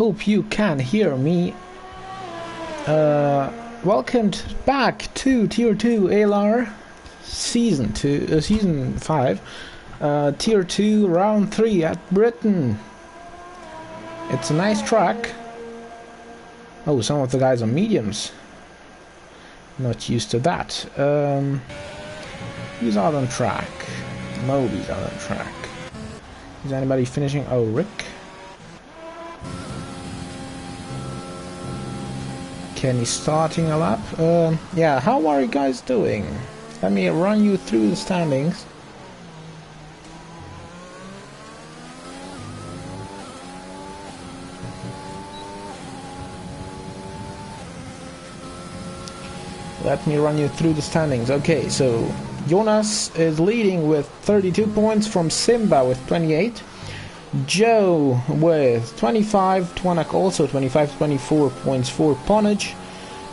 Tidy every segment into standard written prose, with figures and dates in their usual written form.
Hope you can hear me. Welcome back to Tier 2 ALR Season 5, Tier 2 Round 3 at Britain. It's a nice track. Oh, some of the guys are mediums. Not used to that. Who's out on track? Moby's out on track. Is anybody finishing? Oh, Rick. Kenny starting a lap. Yeah, how are you guys doing? Let me run you through the standings. Okay, so Jonas is leading with 32 points from Simba with 28. Joe with 25, Twanak also 25, 24 points for Ponage,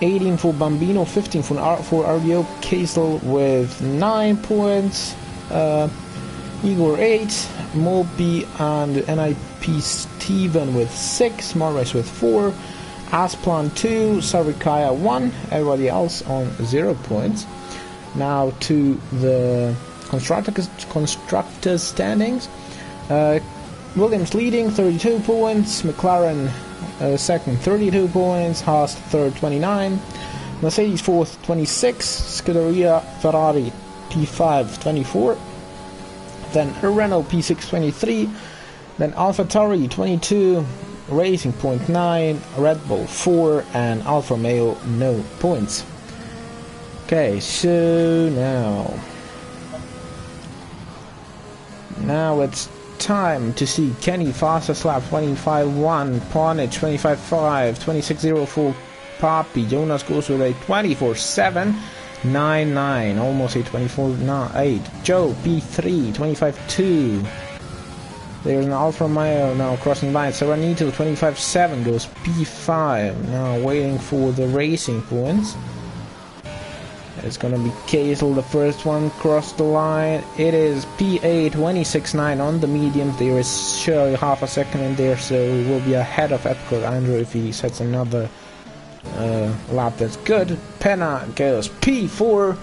18 for Bambino, 15 for RDO, Casel with 9 points, Igor 8, Moby and NIP Steven with 6, Morris with 4, Asplan 2, Sarikaya 1, everybody else on 0 points. Now to the constructors standings. Williams leading, 32 points, McLaren second, 32 points, Haas third, 29, Mercedes fourth, 26, Scuderia Ferrari P5, 24, then Renault P6, 23, then AlphaTauri 22, Racing Point 9, Red Bull 4, and Alfa Romeo no points. Okay, so now it's time to see Kenny fastest lap 25.1, Ponage 25.5, 26.04, Poppy. Jonas goes with a 24.7, almost a 24.8. Joe P3 25.2. There's an Alfa Romeo now crossing by. Serenito 25.7 goes P5. Now waiting for the racing points. It's gonna be Casel, the first one cross the line. It is P8 26.9 on the mediums. There is surely half a second in there, so we'll be ahead of Epcot Andrew if he sets another lap that's good. Penna goes P4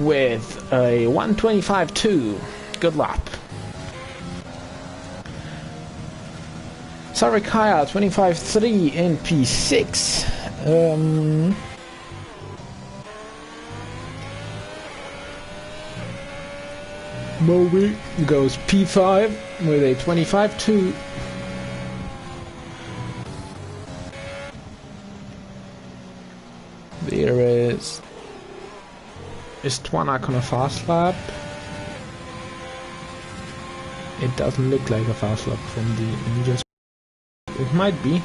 with a 125.2. Good lap. Sarikaya 25.3 in P6. Moby goes P5 with a 25.2. There is Twanak on a fast lap? It doesn't look like a fast lap from the images. It might be.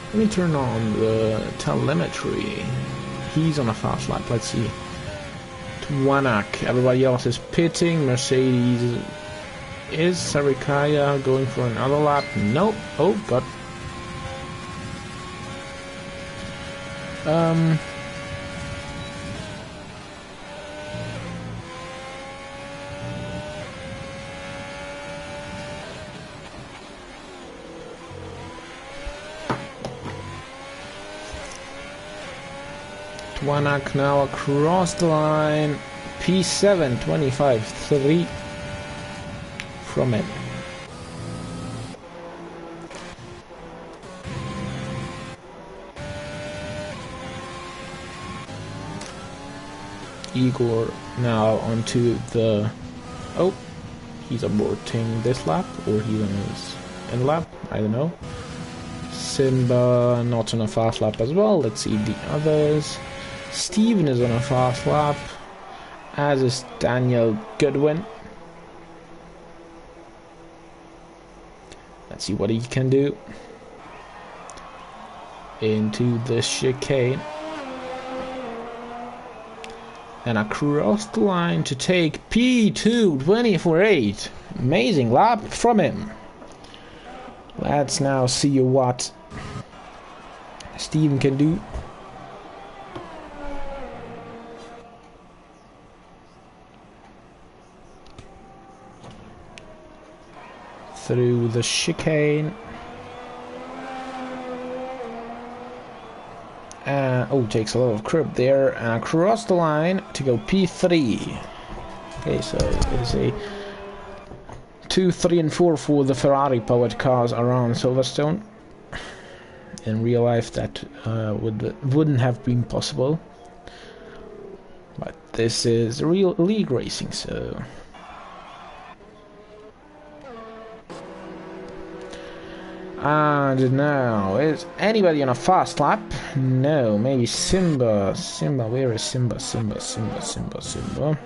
Let me turn on the telemetry. He's on a fast lap, let's see. Twanak, everybody else is pitting. Mercedes is Sarikaya going for another lap? Nope. Oh god. Twanak now across the line. P7 25.3 from him. Igor now onto the... Oh, he's aborting this lap, or he's on his end lap, I don't know. Simba not on a fast lap as well. Let's see the others. Steven is on a fast lap, as is Daniel Goodwin. Let's see what he can do. Into the chicane. And across the line to take P2 24.8. Amazing lap from him. Let's now see what Steven can do. through the chicane. Oh, takes a lot of grip there, and across the line to go P3. Okay, so it is a 2, 3, and 4 for the Ferrari-powered cars around Silverstone. In real life, that wouldn't have been possible. But this is real league racing, so... And now, is anybody on a fast lap? No, maybe Simba. Simba, where is Simba? Simba.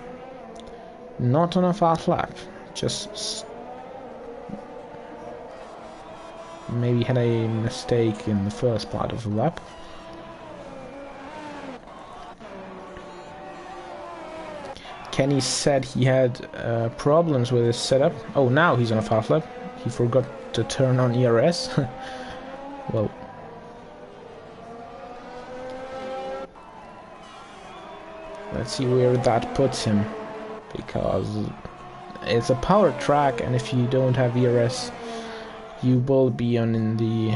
Not on a fast lap. Just... maybe had a mistake in the first part of the lap. Kenny said he had problems with his setup. Oh, now he's on a fast lap. He forgot to turn on ERS. Well, let's see where that puts him, because it's a power track, and if you don't have ERS, you will be on the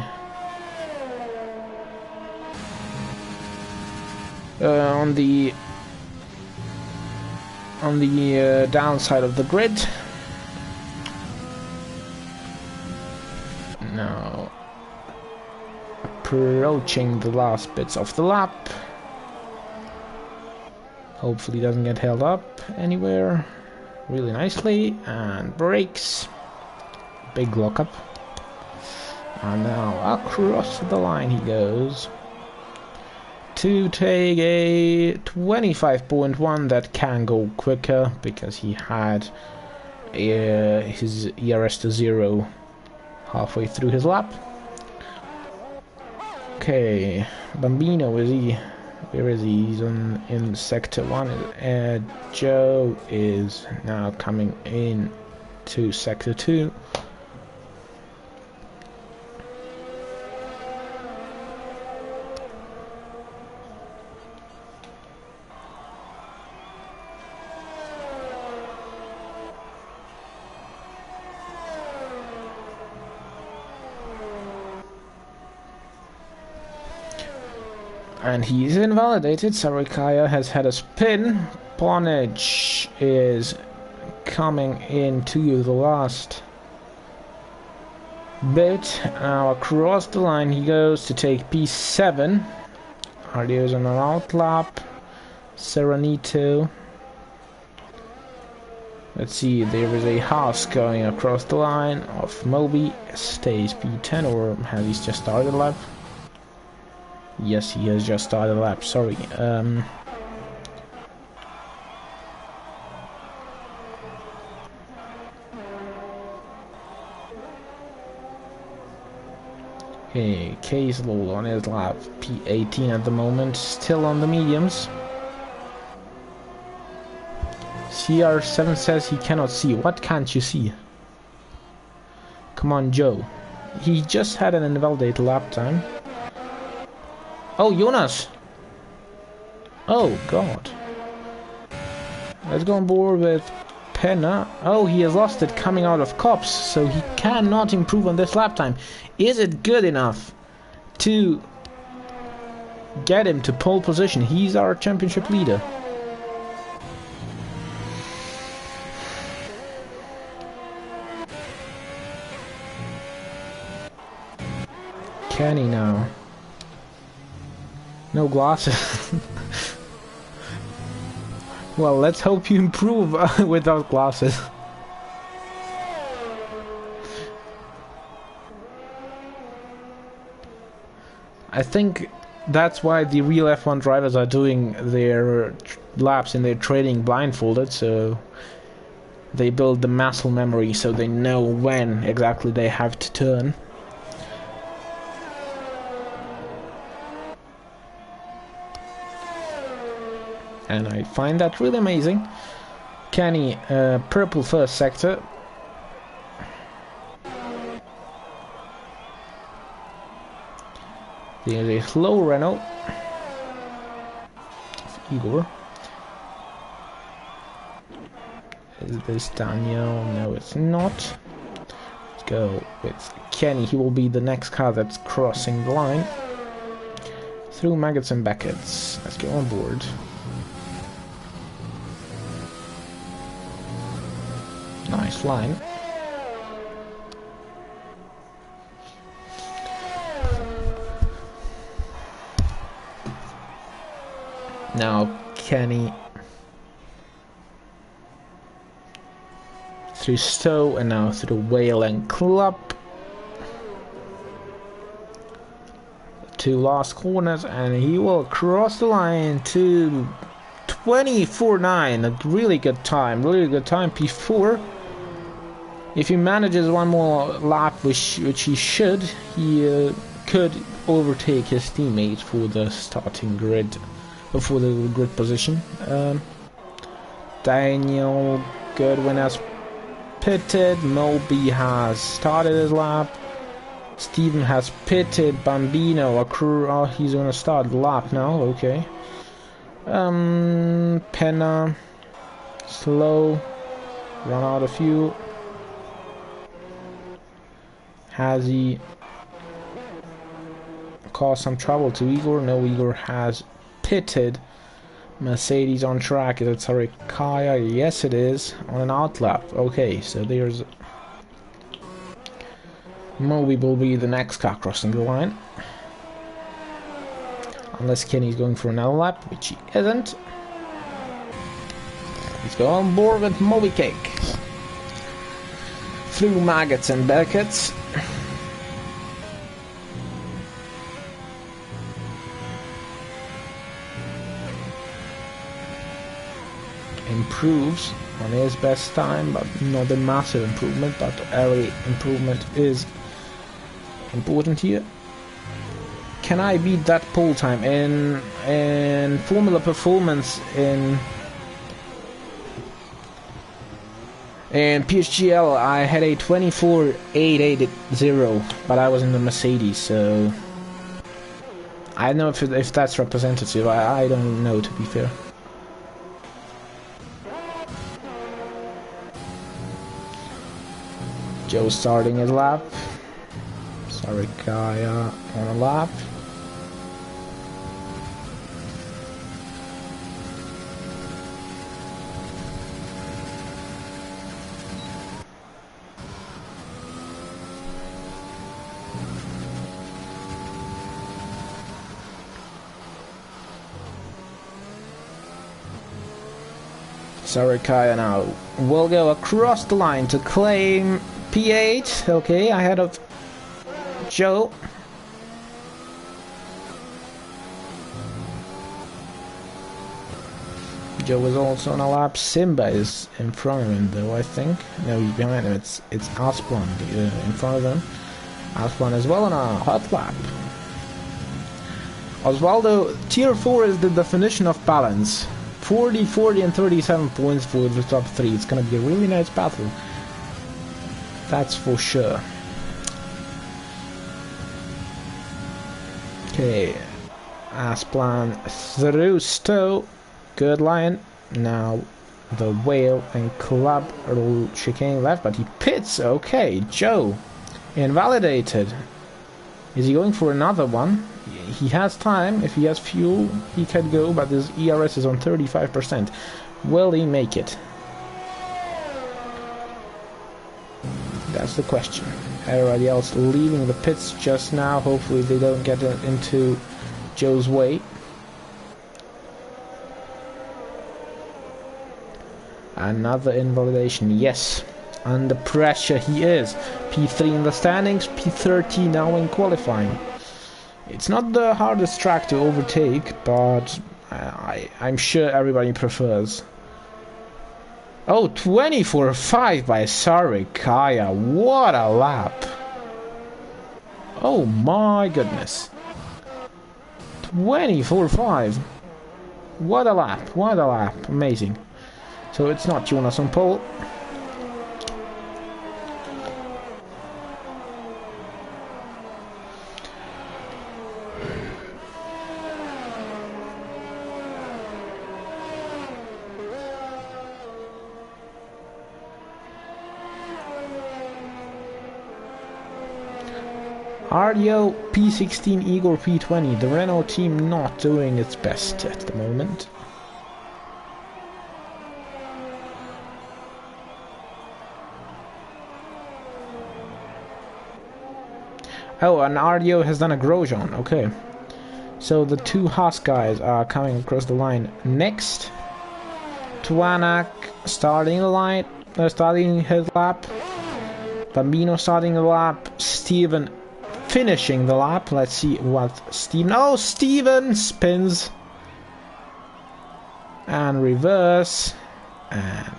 downside of the grid. Now approaching the last bits of the lap. Hopefully doesn't get held up anywhere. Really nicely, and brakes. Big lockup. And now across the line he goes to take a 25.1 that can go quicker because he had his ERS to 0 halfway through his lap. Okay, Bambino, is he? Where is he? He's in sector 1. Joe is now coming in to sector 2. And he is invalidated. Sarikaya has had a spin. Ponage is coming into the last bit. Now across the line he goes to take P7. Ardio's on an out lap. Serenito. Let's see, there is a Haas going across the line of Moby. Stays P10, or has he just started a lap? Yes, he has just started a lap, sorry. Okay, Caslow on his lap, P18 at the moment, still on the mediums. CR7 says he cannot see. What can't you see? Come on, Joe. He just had an invalidated lap time. Oh, Jonas! Oh, God. Let's go on board with Penna. Oh, he has lost it coming out of Cops, so he cannot improve on this lap time. Is it good enough to get him to pole position? He's our championship leader. Kenny now. No glasses. Well, let's hope you improve without glasses. I think that's why the real F1 drivers are doing their laps in their training blindfolded, so they build the muscle memory so they know when exactly they have to turn. And I find that really amazing. Kenny, purple first sector. There's a slow Renault. Igor. Is this Daniel? No, it's not. Let's go with Kenny. He will be the next car that's crossing the line. Through Maggots and Beckets. Let's go on board. Nice line. Now Kenny through Stowe and now through Whale and Club. Two last corners and he will cross the line to 24.9. A really good time, P4. If he manages one more lap, which he should, he could overtake his teammates for the starting grid, or for the grid position. Daniel Goodwin has pitted, Moby has started his lap, Steven has pitted, Bambino, he's gonna start the lap now, okay. Penna, slow, run out of fuel. Has he caused some trouble to Igor? No, Igor has pitted. Mercedes on track. Is it Sarikaya? Yes, it is. On an outlap. Okay, so there's... Moby will be the next car crossing the line. Unless Kenny's going for another lap, which he isn't. Let's go on board with Moby Cake. Through Maggots and Beckets. Improves on his best time, but not a massive improvement, but early improvement is important here. Can I beat that pole time in Formula Performance in PHGL? I had a 24.880, but I was in the Mercedes, so I don't know if that's representative. I don't know, to be fair. Joe starting his lap. Sarikaya on a lap. Sarikaya now will go across the line to claim P8, okay, ahead of Joe. Joe is also on a lap. Simba is in front of him, though, I think. No, he's behind him. It's Asplan in front of him. Asplan as well on a hot lap. Osvaldo, Tier 4 is the definition of balance. 40, 40 and 37 points for the top 3. It's gonna be a really nice battle. That's for sure. Okay, Asplan through Stowe. Good line. Now the Whale and Club are chicane left, but he pits. Okay, Joe invalidated. Is he going for another one? He has time. If he has fuel, he can go, but his ERS is on 35%. Will he make it? That's the question. Everybody else leaving the pits just now. Hopefully they don't get into Joe's way. Another invalidation. Yes. Under pressure he is. P3 in the standings, P30 now in qualifying. It's not the hardest track to overtake, but I'm sure everybody prefers. Oh, 24.5 by Sarikaya. What a lap. Oh my goodness. 24.5. What a lap. What a lap. Amazing. So it's not Jonas on pole. RDO P16, Igor P20. The Renault team not doing its best at the moment. Oh, and RDO has done a Grosjean. Okay. So the two Haas guys are coming across the line next. Tuanak starting the line, starting his lap. Bambino starting the lap. Steven finishing the lap. Let's see what Steven... Oh, Steven spins. And reverse. And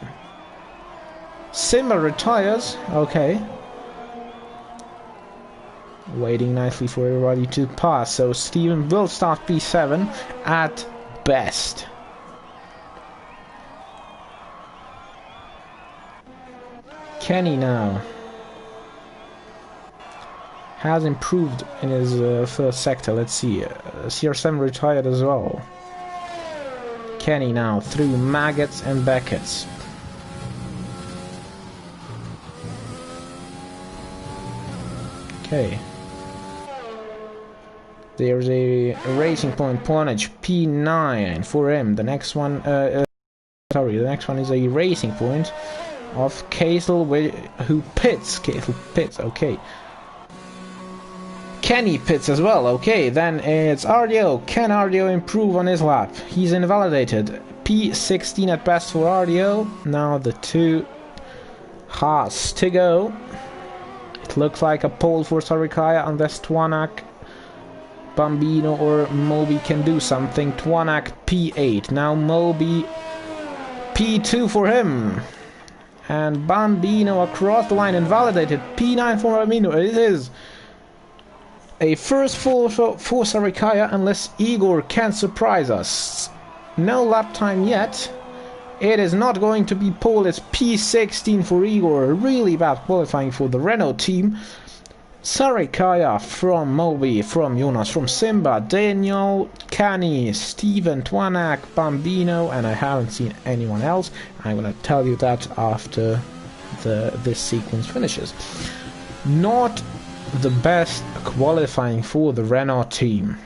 Simba retires. Okay. Waiting nicely for everybody to pass. So Steven will start P7 at best. Kenny now has improved in his first sector. Let's see. CR7 retired as well. Kenny now through Maggots and Beckett's. Okay. There's a Racing Point Ponage P9 for him. The next one, sorry, the next one is a Racing Point of Casel, who pits. Casel pits. Okay. Kenny pits as well. Okay, then it's RDO. Can RDO improve on his lap? He's invalidated. P16 at best for RDO. Now the two Haas to go. It looks like a pole for Sarikaya unless Tuanak, Bambino or Moby can do something. Tuanak P8. Now Moby P2 for him. And Bambino across the line invalidated. P9 for Bambino. It is a first for Sarikaya unless Igor can surprise us. No lap time yet. It is not going to be pole. It's P16 for Igor. Really bad qualifying for the Renault team. Sarikaya from Moby, from Jonas, from Simba, Daniel, Kenny, Steven, Tuanak, Bambino, and I haven't seen anyone else. I'm gonna tell you that after this sequence finishes. Not the best qualifying for the Renault team.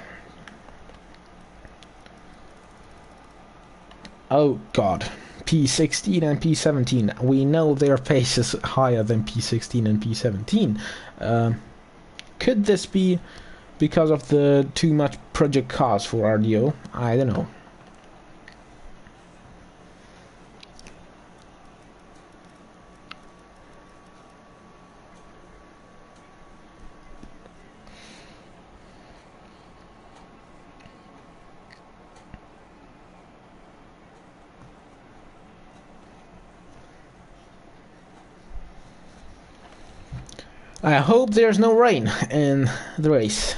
Oh god. P16 and P17. We know their pace is higher than P16 and P17. Could this be because of the too much project cars for RDO? I don't know. I hope there's no rain in the race,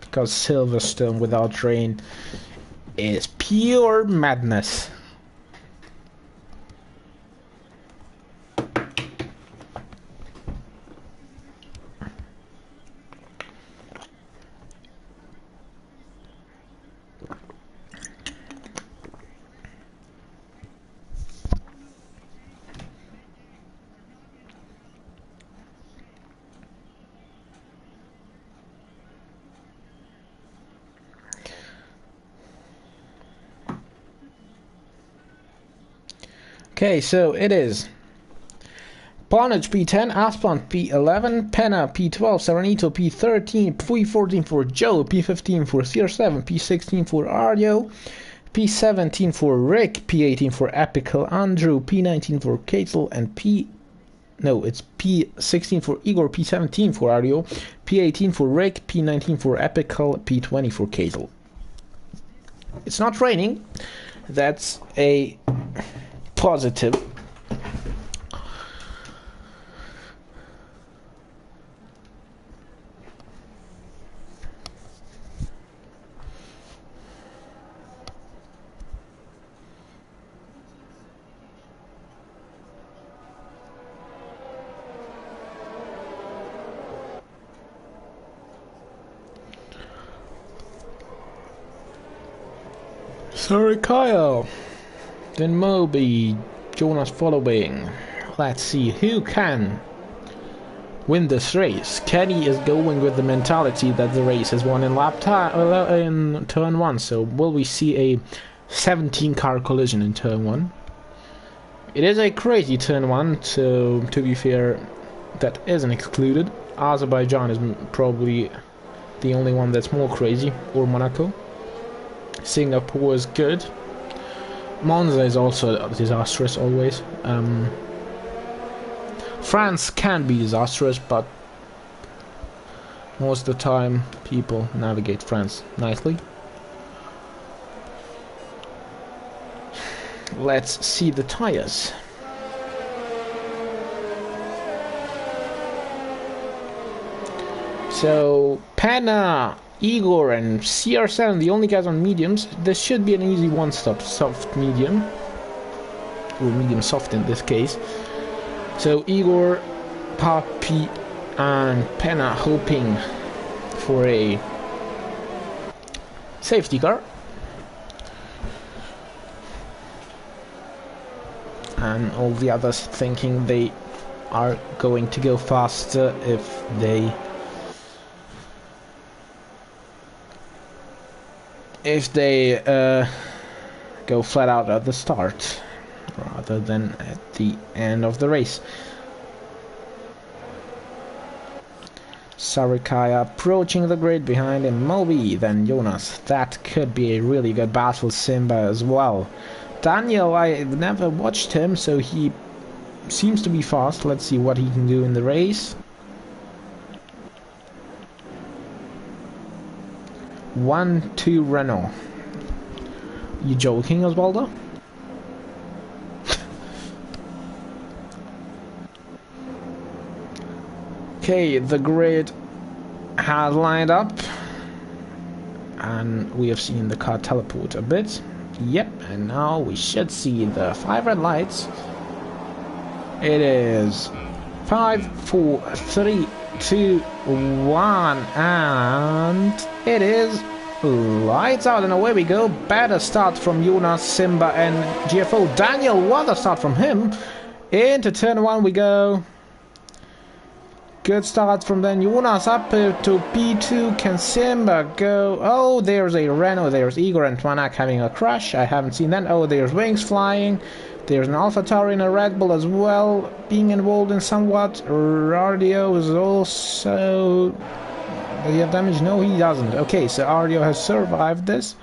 because Silverstone without rain is pure madness. Okay, so it is Bonage P10, Aspon P11, Penna P12, Serenito P13, P14 for Joe, P15 for CR7, P16 for Ardio, P17 for Rick, P18 for Epical Andrew, P19 for Katel, and it's P16 for Igor, P17 for Ardio, P18 for Rick, P19 for Epical, P20 for Katel. It's not raining. That's a positive. Sorry, Kyle. Then Moby, Jonas following. Let's see who can win this race. Kenny is going with the mentality that the race is won in in turn 1. So will we see a 17 car collision in turn 1? It is a crazy turn 1, so to be fair, that isn't excluded. Azerbaijan is probably the only one that's more crazy, or Monaco. Singapore is good. Monza is also disastrous always. France can be disastrous, but most of the time people navigate France nicely. Let's see the tires. So Penna, Igor and CR7, the only guys on mediums. This should be an easy one-stop, soft medium, or medium soft in this case. So Igor, Papi and Penna hoping for a safety car. And all the others thinking they are going to go faster if they go flat out at the start rather than at the end of the race. Sarikaya approaching the grid, behind him Moby, then Jonas. That could be a really good battle. Simba as well. Daniel, I've never watched him, so he seems to be fast. Let's see what he can do in the race. 1-2 Renault. You joking, Osvaldo? Okay, the grid has lined up, and we have seen the car teleport a bit. Yep, and now we should see the 5 red lights. It is 5, 4, 3, 2, 1, and it is lights out, and away we go. Better start from Jonas, Simba and GFO. Daniel, what a start from him. Into turn 1 we go. Good start from then Jonas up to P2. Can Simba go? Oh, there's a Renault. There's Igor and Twanak having a crash. I haven't seen that. Oh, there's wings flying. There's an AlphaTauri and a Red Bull as well being involved in somewhat. Ardio is also... Does he have damage? No, he doesn't. Okay, so Ardio has survived this.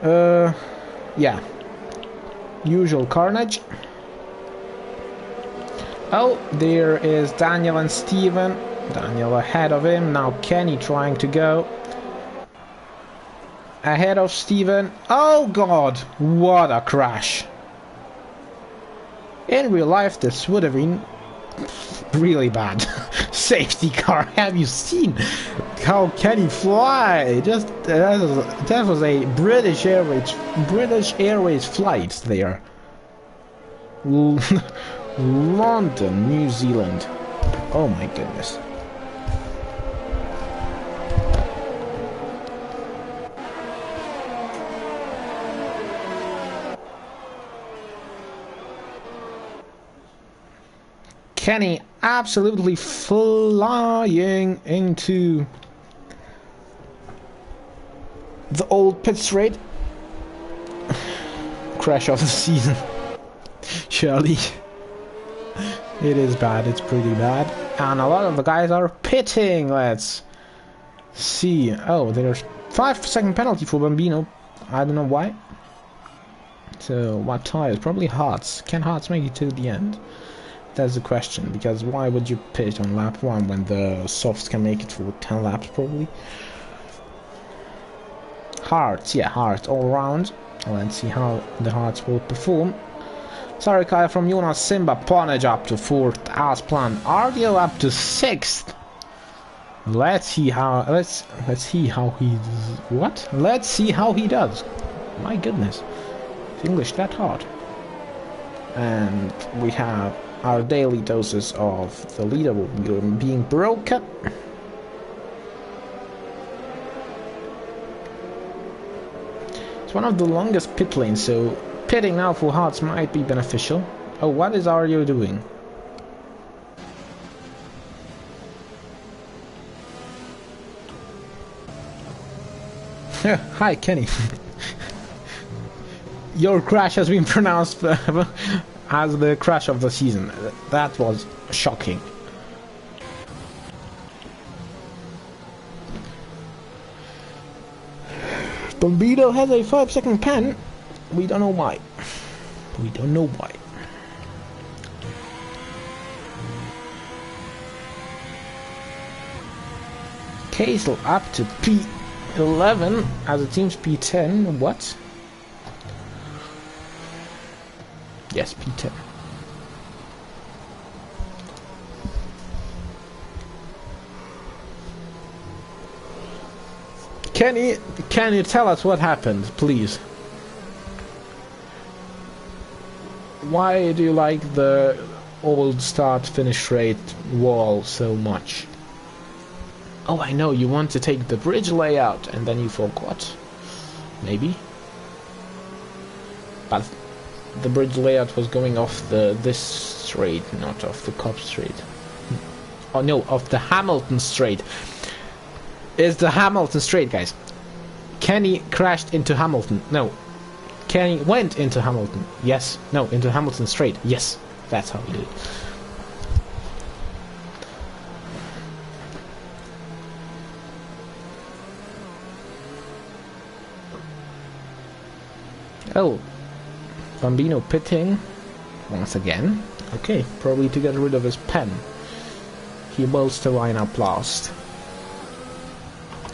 Yeah. Usual carnage. Oh, there is Daniel and Steven. Daniel ahead of him. Now Kenny trying to go ahead of Steven. Oh god, what a crash. In real life this would have been really bad. Safety car, have you seen how Kenny fly? Just that was a British Airways flight there. London, New Zealand. Oh my goodness. Kenny absolutely flying into the old pit straight. Crash of the season. Surely. It is bad, it's pretty bad. And a lot of the guys are pitting. Let's see. Oh, there's 5-second penalty for Bambino. I don't know why. So, what tires? Probably Harts. Can Harts make it to the end? That's the question, because why would you pit on lap 1 when the softs can make it for 10 laps probably? Harts, yeah, Harts all round. Let's see how the Harts will perform. Sarikaya from Jonas, Simba, Ponage up to 4th as planned. Ardio up to 6th. Let's see how he does. My goodness. Is English that hard? And we have our daily doses of the leader being broken. It's one of the longest pit lanes, so pitting now for Hearts might be beneficial. Oh, what is Ardio doing? Hi, Kenny. Your crash has been pronounced as the crash of the season. That was shocking. Bambino has a 5-second pen. We don't know why. We don't know why. Casel up to P11 as it seems P10. What? Yes, P10. Kenny, can you tell us what happened, please? Why do you like the old start-finish rate wall so much? Oh, I know, you want to take the bridge layout and then you forgot. Maybe. But the bridge layout was going off this straight, not off the Cobb Straight. Oh no, off the Hamilton Straight. It's the Hamilton Straight, guys. Kenny crashed into Hamilton. No. Kenny went into Hamilton. Yes. No, into Hamilton Straight. Yes. That's how we do it. Oh. Bambino pitting. Once again. Okay, probably to get rid of his pen. He bolts the line up last.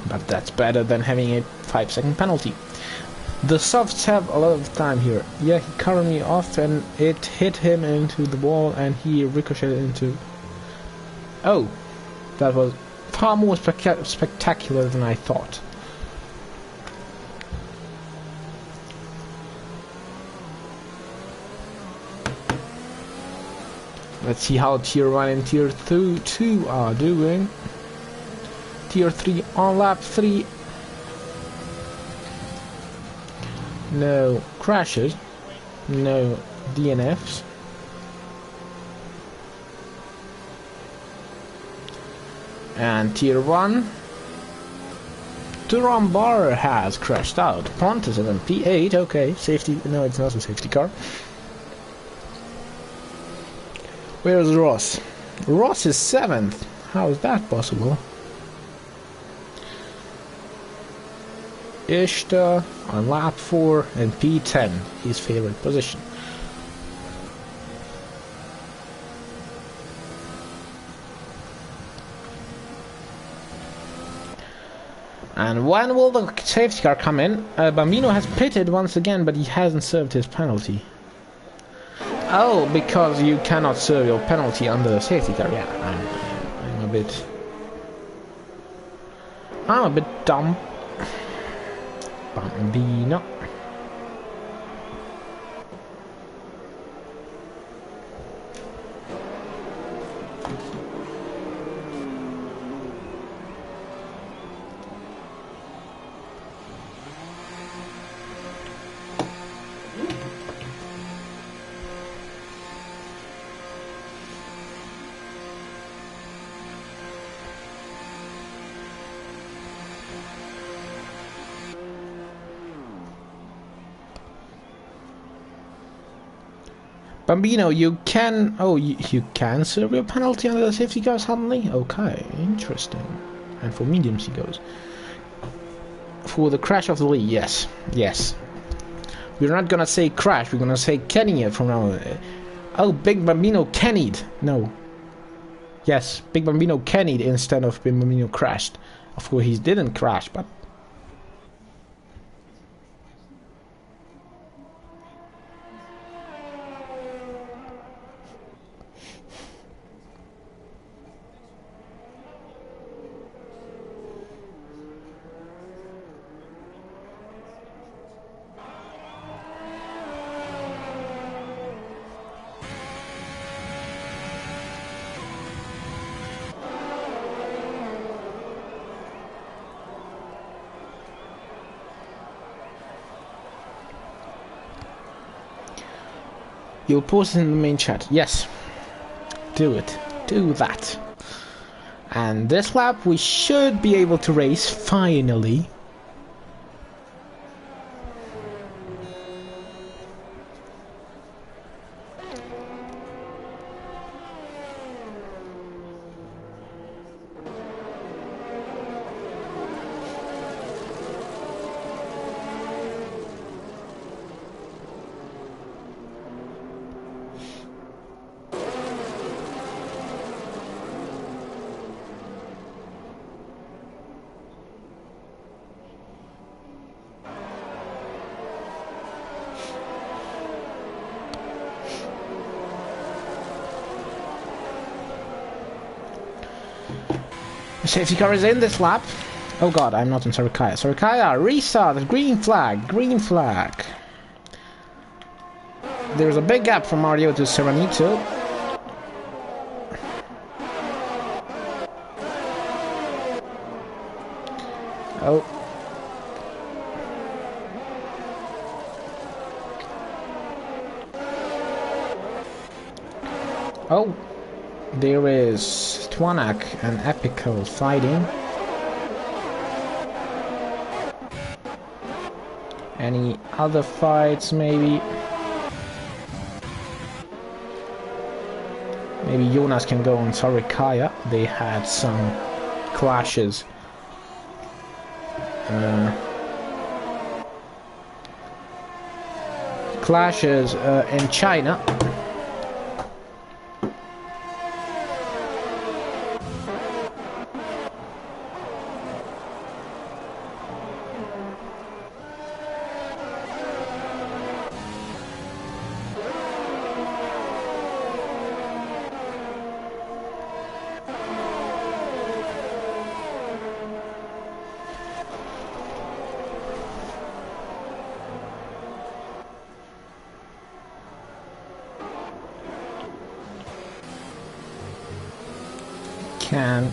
But that's better than having a 5-second penalty. The softs have a lot of time here. Yeah, he cut me off and it hit him into the wall and he ricocheted into... Oh, that was far more spectacular than I thought. Let's see how Tier 1 and Tier 2 are doing. Tier 3 on lap 3. No crashes. No DNFs. And Tier 1. Duran Bar has crashed out. Pontus is in P8. Okay, safety. No, it's not a safety car. Where's Ross? Ross is 7th. How is that possible? Ishta on lap 4 and P10, his favorite position. And when will the safety car come in? Bambino has pitted once again, but he hasn't served his penalty. Oh, because you cannot serve your penalty under the safety car. Yeah, I'm a bit dumb. Bambino. Bambino, you can... Oh, you can serve your penalty under the safety car suddenly? Okay, interesting. And for mediums he goes. For the crash of the league, yes. Yes. We're not gonna say crash, we're gonna say Kenny from now on. Oh, Big Bambino Kenny'd. No. Yes, Big Bambino Kenny'd instead of Big Bambino crashed. Of course, he didn't crash, but... You'll post it in the main chat. Yes. Do it. Do that. And this lap we should be able to race finally. Safety car is in this lap. Oh god, I'm not on Sorikaya. Sorikaya, restart, green flag, green flag. There's a big gap from Mario to Serenito. Oh. Oh. There is Twanak and Epico fighting. Any other fights, maybe? Maybe Jonas can go on Sorikaya. They had some clashes. In China. Can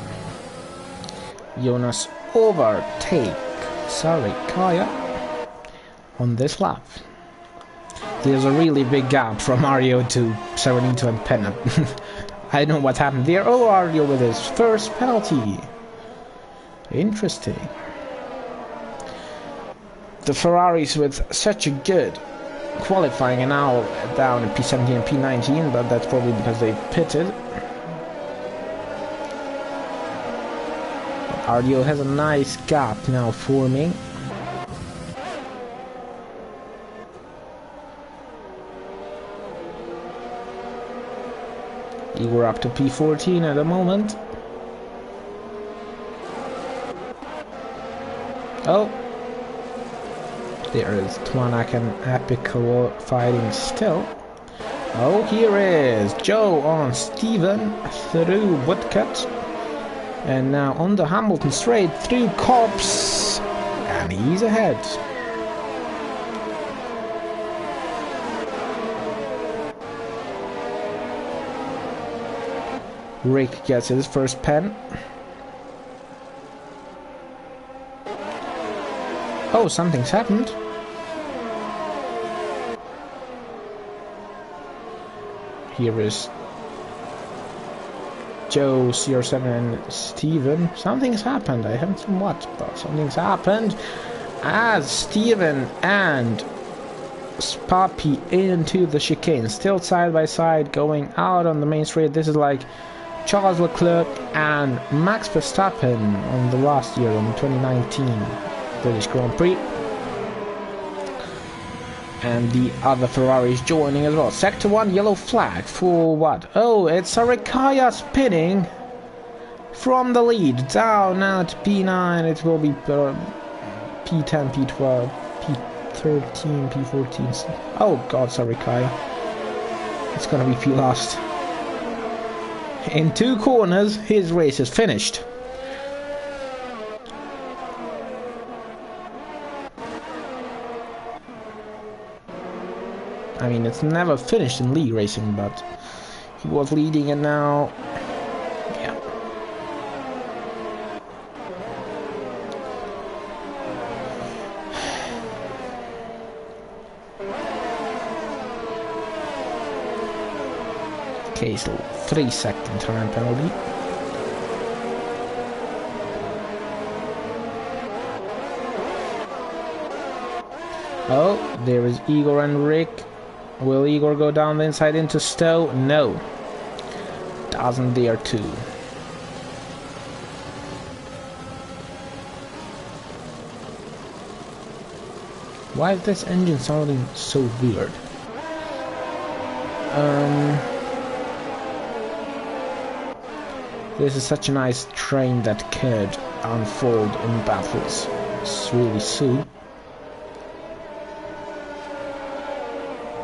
Jonas overtake Sorikaya on this lap? There's a really big gap from Mario to Serenito and Penna. I don't know what happened there. Oh, Mario with his first penalty. Interesting. The Ferraris with such a good qualifying are now down in P17 and P19, but that's probably because they pitted. Ardio has a nice gap now forming. Igor up to P14 at the moment. Oh! There is Twanak and Epico fighting still. Oh, here is Joe on Steven through Woodcut. And now on the Hamilton straight through Corps, and he's ahead. Rick gets his first pen. Oh, something's happened. Here is Joe, CR7 and Steven. Something's happened. I haven't seen what, but something's happened. As Steven and Spapi into the chicane. Still side by side going out on the main straight. This is like Charles Leclerc and Max Verstappen on the last year, on 2019 British Grand Prix. And the other Ferraris joining as well. Sector 1 yellow flag for what? Oh, it's Sorikaya spinning from the lead. Down now to P9. It will be P10, P12, P13, P14. Oh god, Sorikaya. It's gonna be P last. In 2 corners, his race is finished. I mean, it's never finished in league racing, but he was leading and now, yeah. Okay, so 3-second time penalty. Oh, there is Igor and Rick. Will Igor go down the inside into Stowe? No. Doesn't dare to. Why is this engine sounding so weird? This is such a nice train that could unfold in battles really soon.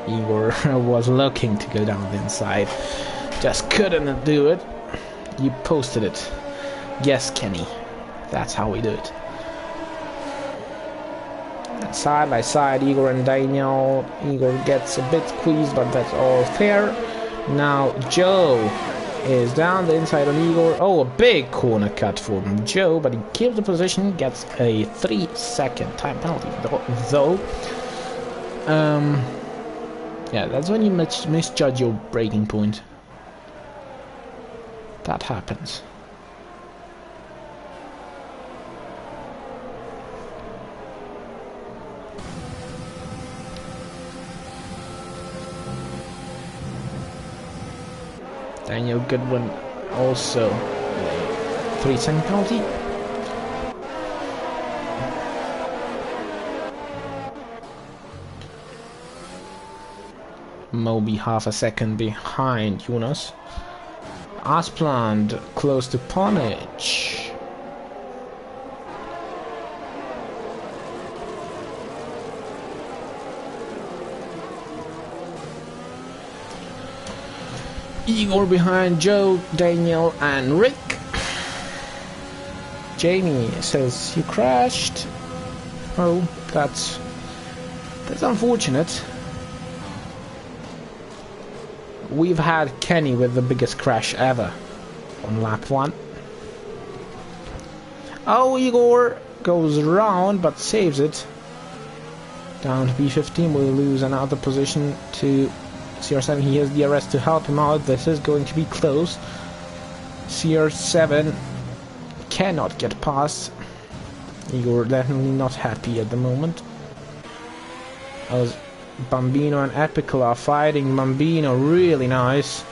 Igor was looking to go down the inside, just couldn't do it. You posted it. Yes, Kenny. That's how we do it. And side by side, Igor and Daniel. Igor gets a bit squeezed, but that's all fair. Now Joe is down the inside on Igor. Oh, a big corner cut for Joe, but he keeps the position, gets a 3-second time penalty though. Yeah, that's when you misjudge your braking point. That happens. Daniel Goodwin also 3-second penalty. Moby half a second behind Jonas. Aspland close to Ponich. Igor behind Joe, Daniel and Rick. Jamie says you crashed. Oh, that's unfortunate. We've had Kenny with the biggest crash ever on lap 1. Oh, Igor goes around but saves it. Down to B15, we'll lose another position to CR7. He has DRS to help him out. This is going to be close. CR7 cannot get past. Igor definitely not happy at the moment. As Bambino and Epical are fighting. Bambino really nice.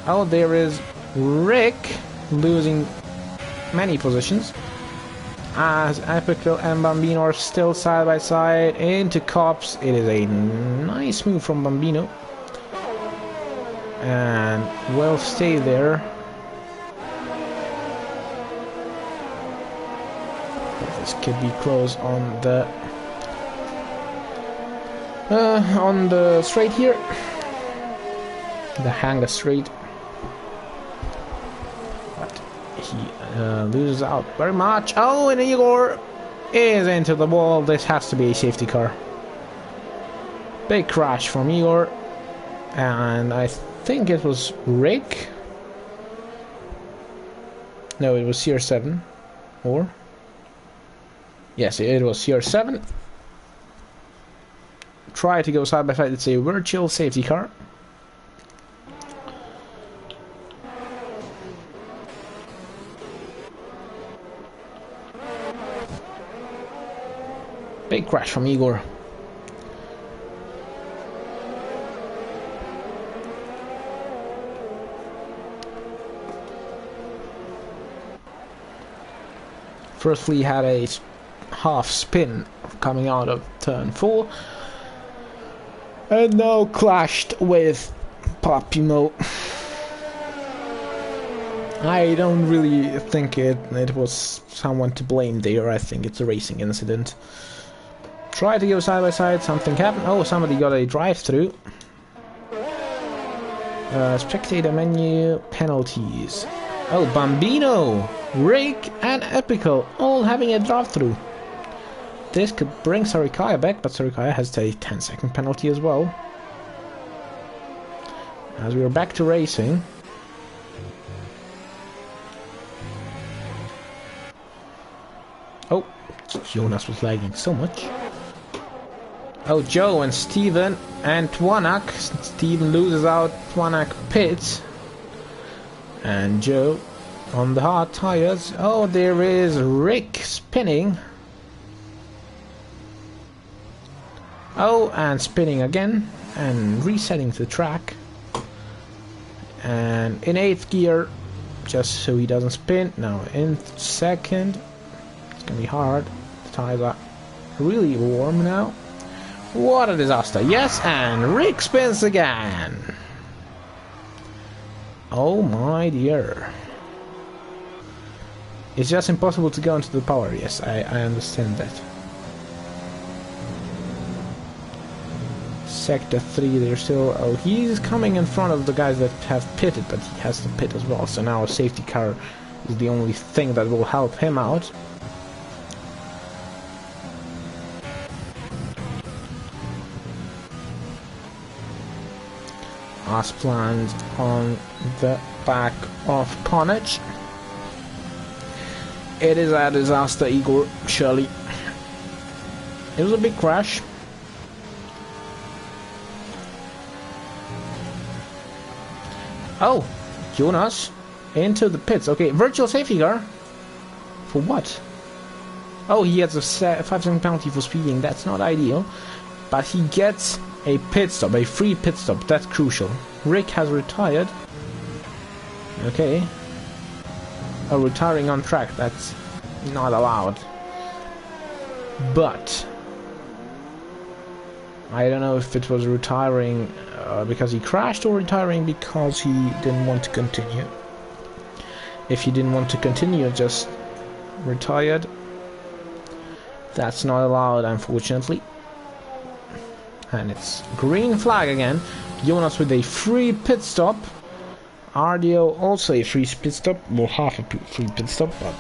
Oh, there is Rick losing many positions as Epical and Bambino are still side by side into Cops. It is a nice move from Bambino and will stay there. This could be close on the straight here, the hangar straight, but he loses out very much. Oh, and Igor is into the wall. This has to be a safety car. Big crash from Igor, and I think it was Rick. No, it was CR7, or yes, it was CR7. Try to go side by side. It's a virtual safety car. Big crash from Igor. Firstly, had a half spin coming out of turn 4. And now clashed with Papimo. I don't really think it was someone to blame there. I think it's a racing incident. Try to go side by side, something happened. Oh, somebody got a drive-through. Spectator menu, penalties. Oh, Bambino, Rick and Epical all having a drive-through. This could bring Sarikaya back, but Sarikaya has a 10-second penalty as well. As we are back to racing. Oh, Jonas was lagging so much. Oh, Joe and Steven and Twanak. Steven loses out, Twanak pits. And Joe on the hard tires. Oh, there is Rick spinning. Oh, and spinning again, and resetting the track. And in 8th gear, just so he doesn't spin. Now in 2nd, it's gonna be hard. The tires are really warm now. What a disaster. Yes, and Rick spins again. Oh my dear. It's just impossible to go into the power. Yes, I understand that. Sector 3, they're still... Oh, he's coming in front of the guys that have pitted, but he has to pit as well. So now a safety car is the only thing that will help him out. As planned on the back of Ponage. It is a disaster, Igor, surely. It was a big crash. Oh, Jonas into the pits. Okay, virtual safety car. For what? Oh, he has a 5-second penalty for speeding. That's not ideal. But he gets a pit stop, a free pit stop. That's crucial. Rick has retired. Okay. Oh, retiring on track. That's not allowed. But I don't know if it was retiring because he crashed or retiring because he didn't want to continue. If he didn't want to continue, just retired. That's not allowed, unfortunately. And it's green flag again. Jonas with a free pit stop. RDO also a free pit stop. Well, half a free pit stop, but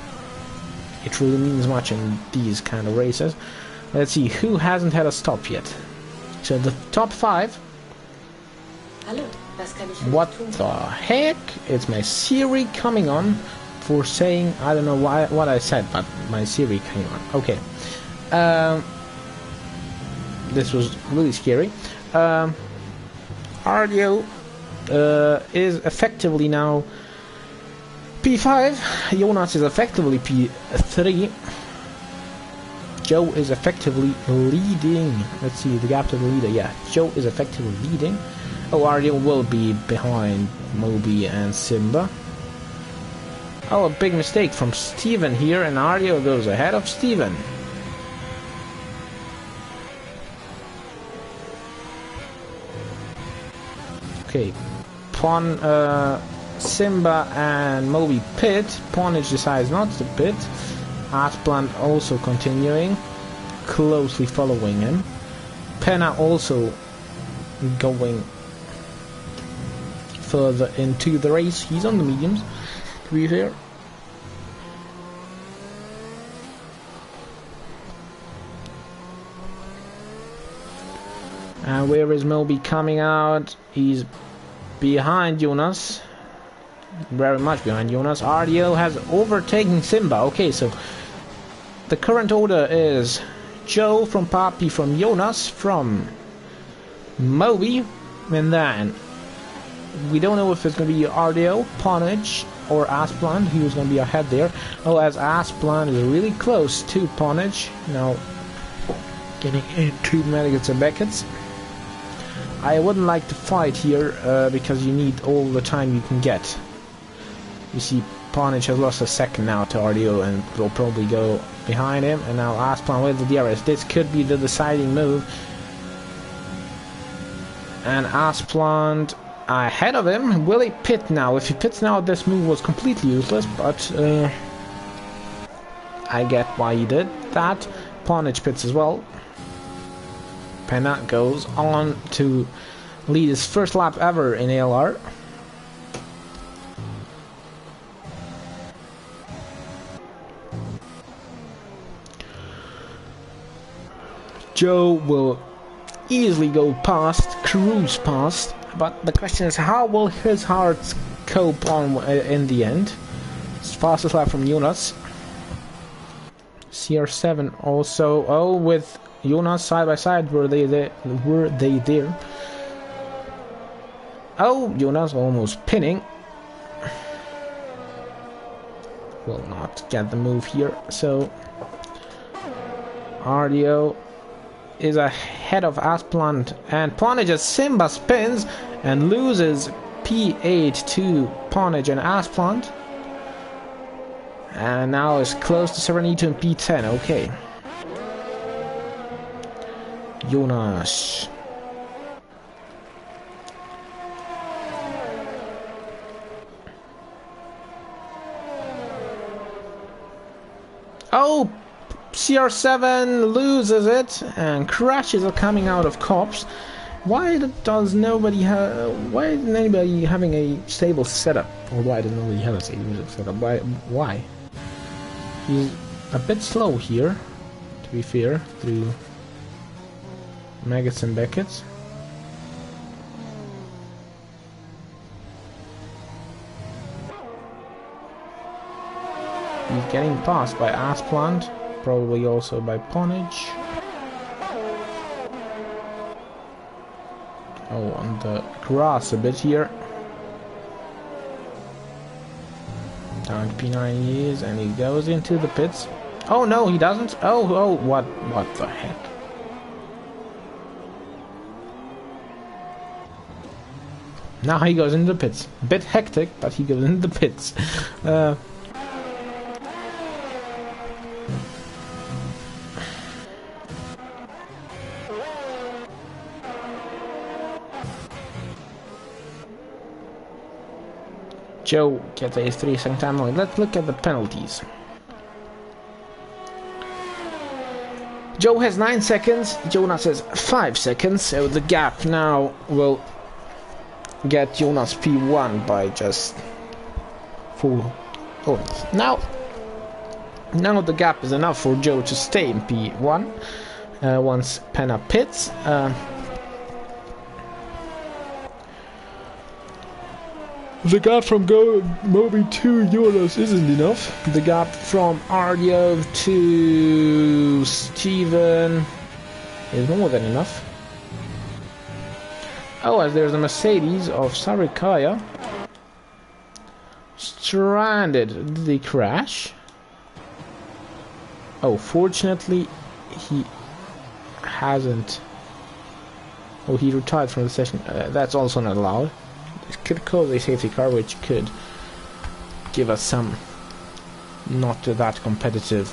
it really means much in these kind of races. Let's see who hasn't had a stop yet. So the top 5. What the heck? It's my Siri coming on for saying, I don't know what I said, but my Siri came on. Okay. This was really scary. RDO is effectively now P5. Jonas is effectively P3. Joe is effectively leading. Let's see the gap to the leader. Yeah, Joe is effectively leading. Oh, RDO will be behind Moby and Simba. Oh, a big mistake from Steven here, and RDO goes ahead of Steven. Okay, Simba and Moby pit. Ponage decides not to pit. Asplant also continuing, closely following him. Penna also going further into the race. He's on the mediums, to be fair. And where is Moby coming out? He's behind Jonas. Very much behind Jonas. RDO has overtaken Simba. Okay, so the current order is Joe from Papi, from Jonas, from Moby, and then we don't know if it's going to be RDO, Ponage, or Asplant who's going to be ahead there. Oh, as Asplant is really close to Ponage. Now getting into Medicats and Beckett's. I wouldn't like to fight here because you need all the time you can get. You see, Ponage has lost a second now to RDO and will probably go behind him. And now Asplant with the DRS. This could be the deciding move. And Asplant ahead of him. Will he pit now? If he pits now, this move was completely useless. But I get why he did that. Ponage pits as well. Penna goes on to lead his first lap ever in ALR. Joe will easily go past, cruise past, but the question is, how will his heart cope on in the end? It's fastest lap from Jonas. CR7 also, oh, with Jonas side by side, were they there? Oh, Jonas almost pinning. Will not get the move here, so RDO is ahead of Asplant, and Ponage as Simba spins and loses P8 to Ponage and Asplant, and now is close to Serenito in P10. Okay, Jonas. Oh, CR7 loses it and crashes are coming out of cops, Why does nobody have? Why isn't anybody having a stable setup? Or why does nobody have a stable setup? Why? He's a bit slow here, to be fair, through Maggots and Beckett's. He's getting passed by Asplant, probably also by Ponage. Oh, on the grass a bit here. Down to P9 he is, and he goes into the pits. Oh no, he doesn't. Oh, what the heck? Now he goes into the pits. A bit hectic, but he goes into the pits. Joe gets a 3-second time limit. Let's look at the penalties. Joe has 9 seconds, Jonas has 5 seconds, so the gap now will get Jonas P1 by just 4 points. Now the gap is enough for Joe to stay in P1 once Penna pits. The gap from Moby to Jonas isn't enough. The gap from Ardio to Steven is more than enough. Oh, as there's a Mercedes of Sarikaya. Stranded. Did they crash? Oh, fortunately, he hasn't. Oh, he retired from the session. That's also not allowed. It could cause a safety car, which could give us some not that competitive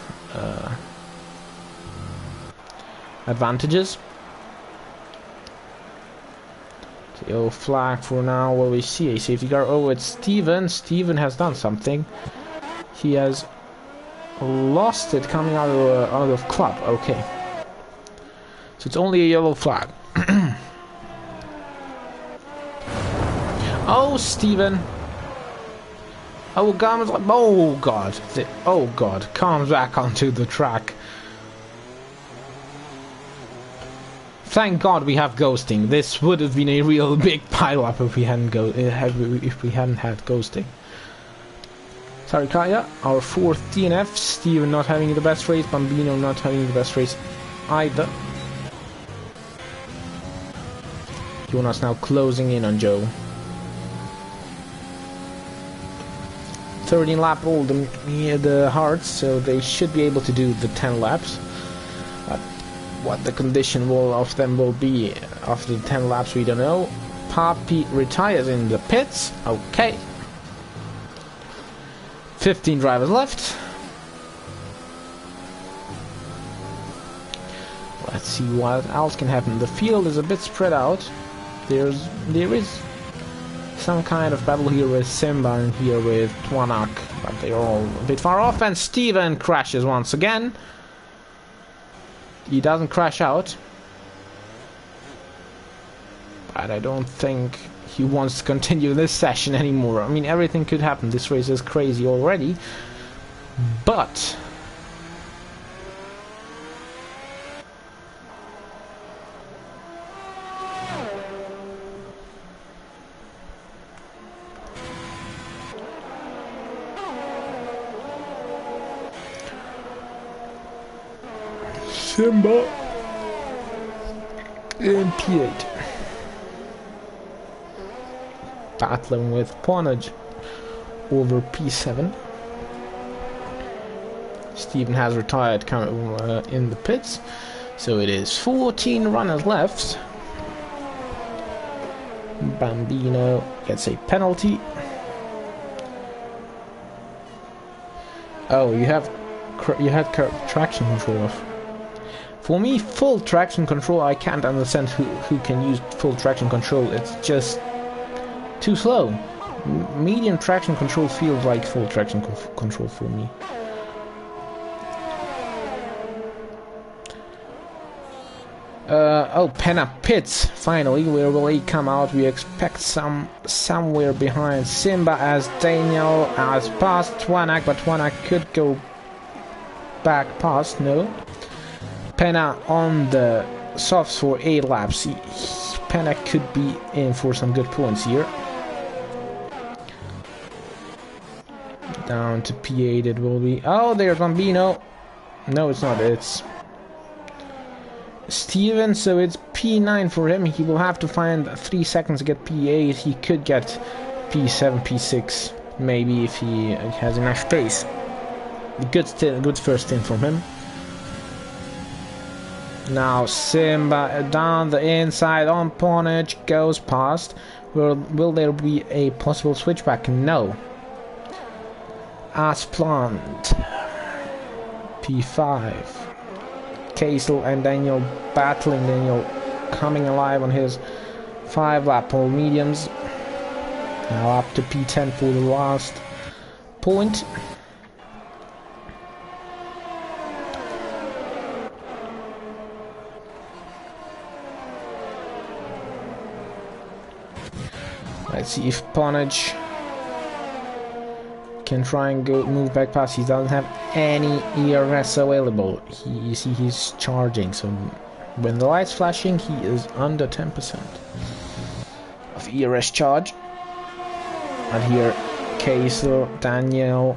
advantages. So, flag for now. Well, we see a safety car. Oh, it's Steven. Steven has done something. He has lost it coming out of club. Okay. So it's only a yellow flag. Oh, Steven. Oh, Garmin's like, oh god. Oh god. Comes back onto the track. Thank God we have ghosting. This would have been a real big pile-up if we hadn't had ghosting. Sorry, Kaya. Our 4th DNF. Steven not having the best race. Bambino not having the best race either. Jonas now closing in on Joe. 13 lap all the hearts, so they should be able to do the 10 laps. But what the condition of them will be after the 10 laps, we don't know. Papi retires in the pits. Okay. 15 drivers left. Let's see what else can happen. The field is a bit spread out. There is some kind of battle here with Simba and here with Twanak, but they're all a bit far off, and Steven crashes once again. He doesn't crash out, but I don't think he wants to continue this session anymore. I mean, everything could happen. This race is crazy already, but Simba in P8. Battling with Ponage over P7. Steven has retired in the pits, so it is 14 runners left. Bambino gets a penalty. Oh, you had traction control off. For me, full traction control, I can't understand who can use full traction control. It's just too slow. Medium traction control feels like full traction control for me. Oh, Penna pits. Finally, where will he come out? We expect somewhere behind Simba, as Daniel has passed Twanak, but Twanak could go back past. No. Penna on the softs for 8 laps. Penna could be in for some good points here. Down to P8 it will be. Oh, there's Bambino. No, it's not. It's Steven, so it's P9 for him. He will have to find 3 seconds to get P8. He could get P7, P6, maybe, if he has enough pace. Good first stint from him. Now Simba down the inside on Ponage, goes past. Will there be a possible switchback? No. Asplant P5. Casel and Daniel battling. Daniel coming alive on his 5-lap all mediums. Now up to P10 for the last point. Let's see if Ponage can try and move back past. He doesn't have any ERS available. You see he's charging, so when the light's flashing he is under 10% of ERS charge. And here Casel, Daniel,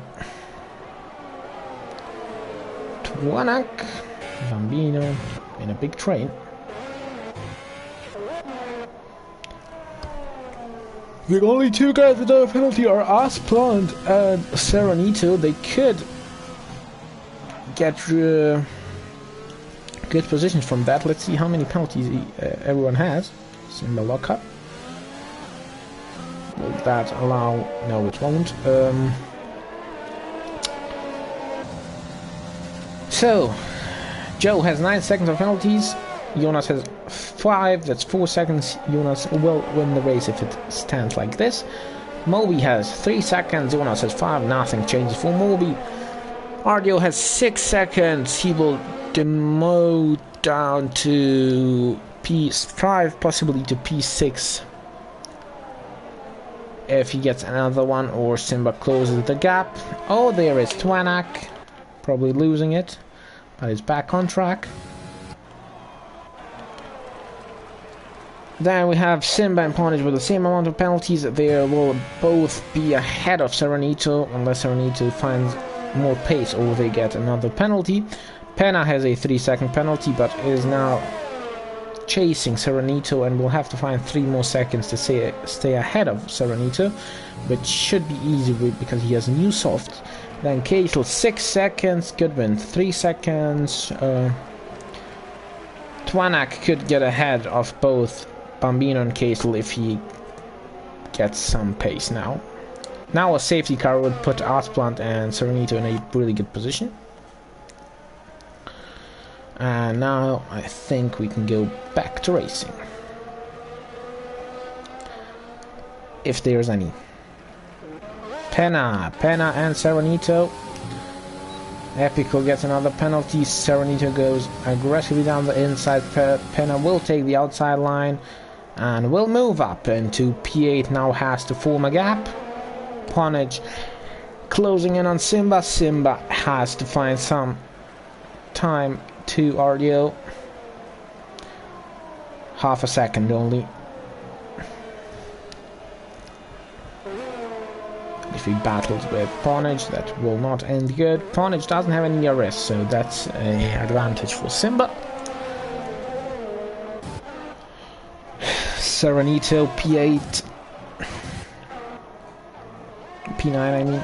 Twanak, Bambino in a big train. The only 2 guys without a penalty are Asplant and Serenito. They could get good positions from that. Let's see how many penalties everyone has. Simba lockup. Will that allow? No, it won't. So, Joe has 9 seconds of penalties. Jonas has 5, that's 4 seconds. Jonas will win the race if it stands like this. Moby has 3 seconds, Jonas has 5, nothing changes for Moby. Ardio has 6 seconds, he will demote down to P5, possibly to P6. If he gets another one or Simba closes the gap. Oh, there is Twanak, probably losing it, but he's back on track. Then we have Simba and Ponage with the same amount of penalties. They will both be ahead of Serenito unless Serenito finds more pace or they get another penalty. Penna has a 3-second penalty but is now chasing Serenito and will have to find 3 more seconds to stay ahead of Serenito, which should be easy because he has a new soft. Then Casel 6 seconds, Goodwin 3 seconds. Twanak could get ahead of both Bambino and Casel if he gets some pace now. Now a safety car would put Asplant and Serenito in a really good position. And now I think we can go back to racing. If there's any. Penna and Serenito. Epico gets another penalty. Serenito goes aggressively down the inside. Penna will take the outside line and will move up into P8. Now has to form a gap. Ponage closing in on Simba. Simba has to find some time to RDO. Half a second only. If he battles with Ponage, that will not end good. Ponage doesn't have any ERS, so that's an advantage for Simba. Serenito P8. P9, I mean.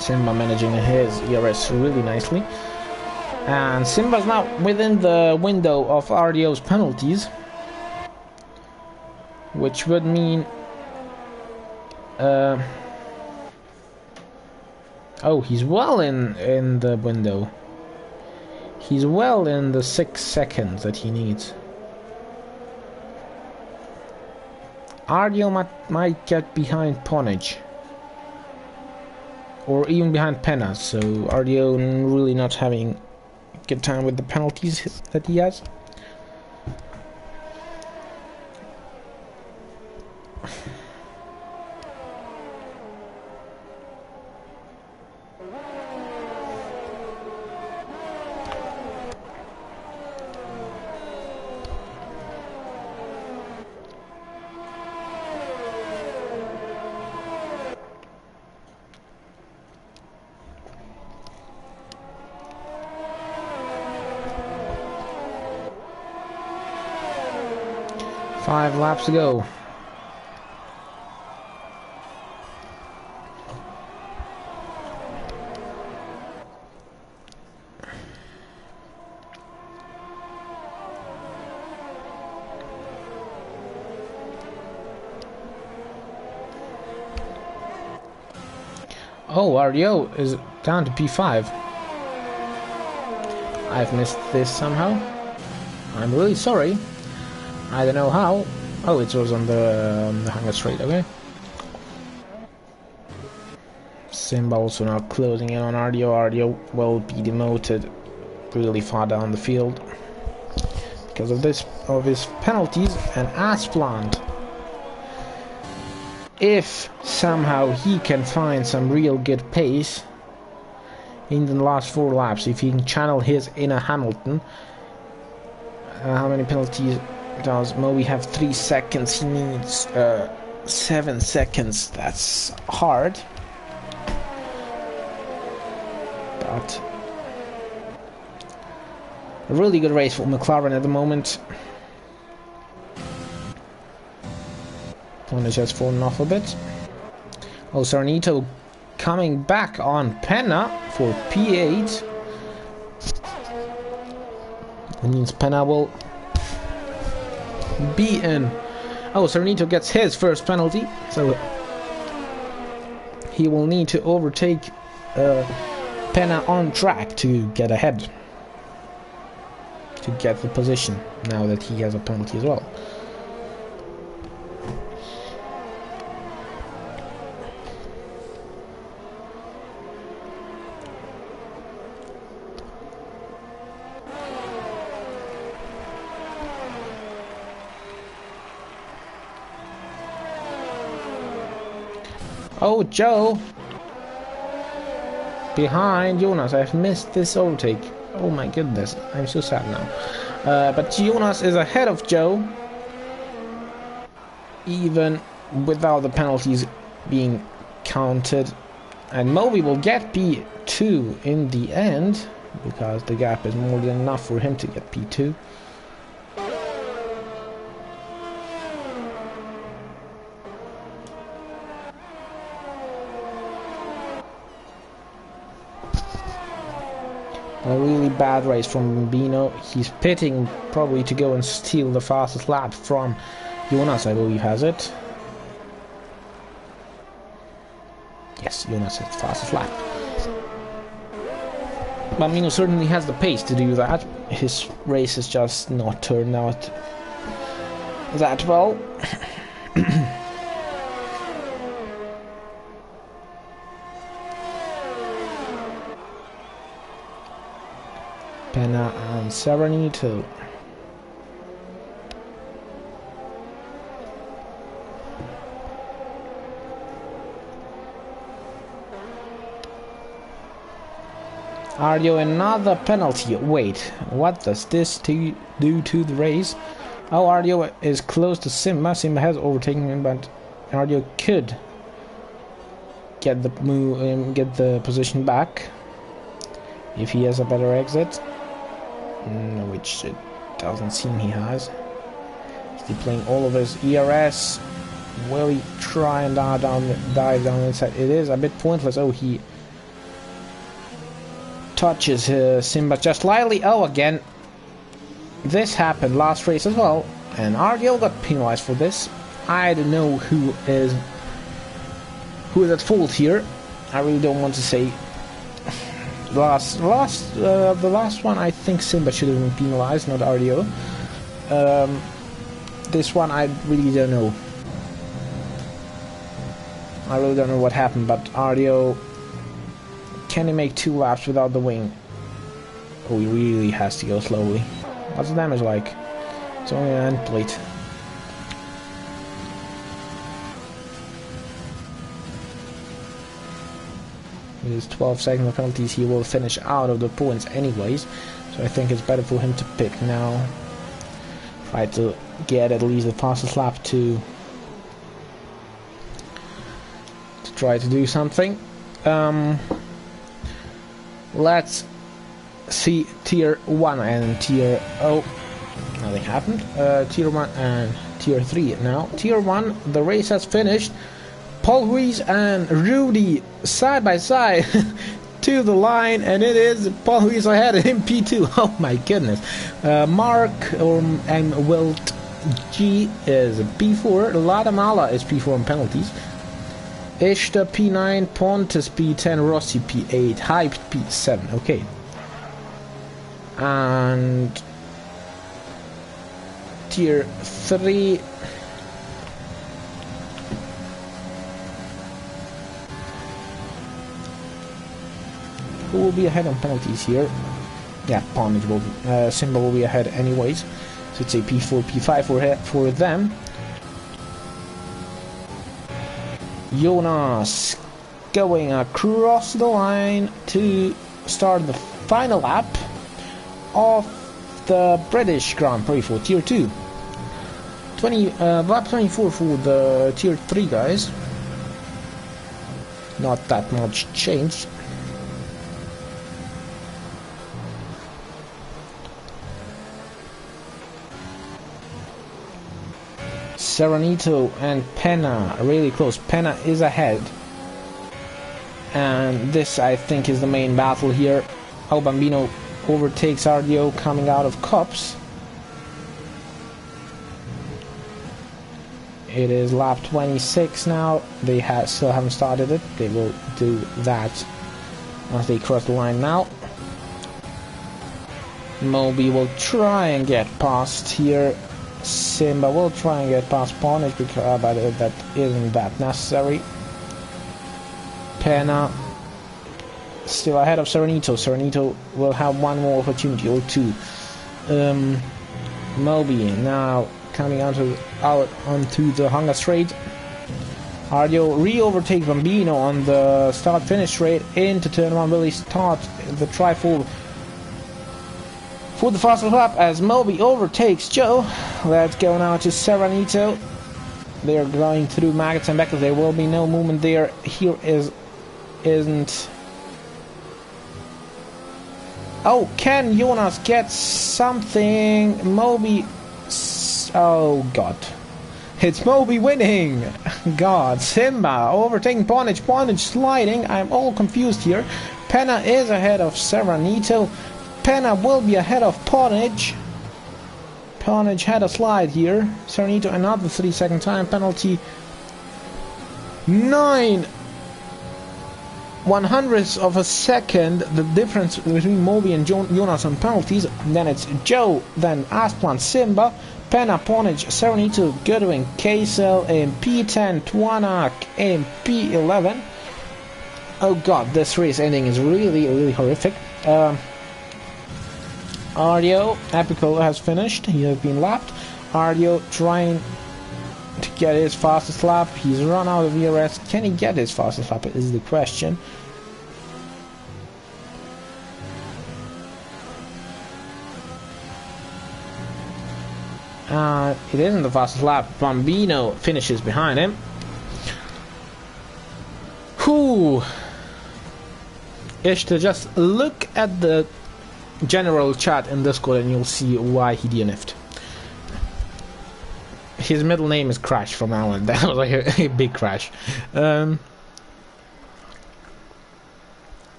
Simba managing his ERS really nicely. And Simba's now within the window of RDO's penalties, which would mean oh, he's well in the window. He's well in the 6 seconds that he needs. RDO might get behind Ponage. Or even behind Penna, so RDO really not having a good time with the penalties that he has. Five laps to go. Oh, RDO is down to P5. I've missed this somehow. I'm really sorry. I don't know how. Oh, it was on the Hunger Strait, okay. Simba also now closing in on RDO. RDO will be demoted really far down the field because of his penalties, and as planned, if somehow he can find some real good pace in the last 4 laps, if he can channel his inner Hamilton. How many penalties does Moby have? 3 seconds. He needs 7 seconds. That's hard, but a really good race for McLaren at the moment. Ponage has fallen off a bit. Oh, Sarnito coming back on Penna for P8. That means Penna will be in. Oh, Sarnito gets his first penalty, so he will need to overtake Penna on track to get ahead, to get the position, now that he has a penalty as well. Oh, Joe! Behind Jonas, I've missed this overtake. Oh my goodness, I'm so sad now. But Jonas is ahead of Joe, even without the penalties being counted. And Moby will get P2 in the end, because the gap is more than enough for him to get P2. A really bad race from Bino. He's pitting probably to go and steal the fastest lap from Jonas, I believe, has it. Yes, Jonas has the fastest lap. But Mino certainly has the pace to do that. His race has just not turned out that well. Penna and Serenito. RDO another penalty. Wait, what does this do to the race? Oh, RDO is close to Simba. Simba has overtaken him, but RDO could get the position back if he has a better exit. Which it doesn't seem he has. He's playing all of his ERS. Will he try and dive down the inside? It is a bit pointless. Oh, he touches Simba just slightly. Oh, again. This happened last race as well, and RDO got penalized for this. I don't know who is at fault here. I really don't want to say. The last one, I think Simba should have been penalized, not RDO. This one, I really don't know. I really don't know what happened, but Ardio, can he make 2 laps without the wing? Oh, he really has to go slowly. What's the damage like? It's only an end plate. With his 12 second penalties, he will finish out of the points anyways. So I think it's better for him to pick now. Try to get at least the fastest lap to try to do something. Let's see tier 1 and tier... oh, nothing happened. Tier 1 and tier 3 now. Tier 1, the race has finished. Paul Ruiz and Rudy side by side to the line, and it is Paul Ruiz ahead in P2. Oh my goodness. Mark and Wilt G is P4. Ladamala is P4 on penalties. Ishta P9, Pontus P10, Rossi P8, Hyped P7. Okay. And tier 3. Who will be ahead on penalties here? Yeah, Pontage will be. Simba will be ahead anyways. So it's a P4, P5 for them. Jonas going across the line to start the final lap of the British Grand Prix for Tier 2. Lap 24 for the Tier 3 guys. Not that much changed. Serenito and Penna really close. Penna is ahead, and this I think is the main battle here. El Bambino overtakes Ardio coming out of cups. It is lap 26 now. They still haven't started it. They will do that once they cross the line now. Moby will try and get past here. Simba will try and get past Ponage, but that isn't that necessary. Penna still ahead of Serenito. Serenito will have one more opportunity or two. Moby now coming out onto the Hunger Straight. Ardio re-overtakes Bambino on the start-finish straight into turn 1. Will he start the trifold for the fastest lap as Moby overtakes Joe? Let's go now to Serenito. They're going through maggots and beckers. There will be no movement there. Here isn't. Oh, can Jonas get something? Moby. Oh god. It's Moby winning! God, Simba overtaking Ponage. Ponage sliding. I'm all confused here. Penna is ahead of Serenito. Penna will be ahead of Ponage. Ponage had a slide here. Serenito another 3-second time penalty. 9/100ths of a second the difference between Moby and Jonas on penalties. Then it's Joe, then Asplan, Simba, Penna, Ponage, Serenito, Goodwin, Kaisel in P10, Twanak in P11. Oh god, this race ending is really horrific. Ardio, Epico has finished. He has been lapped. Ardio trying to get his fastest lap. He's run out of ERS. Can he get his fastest lap is the question. It isn't the fastest lap. Bambino finishes behind him. Whew. Ishta, just look at the general chat in Discord and you'll see why he DNF'd. His middle name is Crash from Alan. That was like a big crash.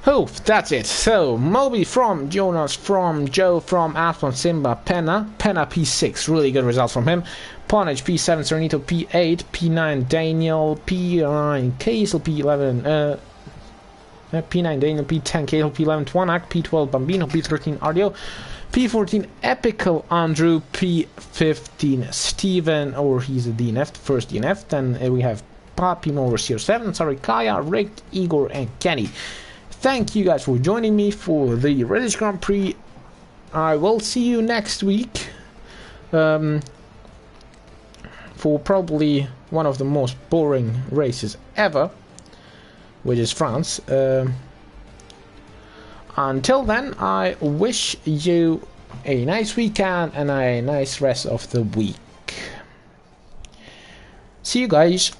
Oh, that's it. So, Moby from Jonas, from Joe, from Aspen, Simba, Penna P6. Really good results from him. Ponage P7, Serenito P8, P9 Daniel, P9 Kaisel, P11 P9 Daniel, P10 Kaisel, P11 Twanak, P12 Bambino, P13 Ardio, P14 Epical Andrew, P15 Steven, or he's a DNF, first DNF. Then we have Papi Morris 07, sorry, Kaya, Rick, Igor, and Kenny. Thank you guys for joining me for the British Grand Prix. I will see you next week for probably one of the most boring races ever, which is France. Until then, I wish you a nice weekend and a nice rest of the week. See you guys.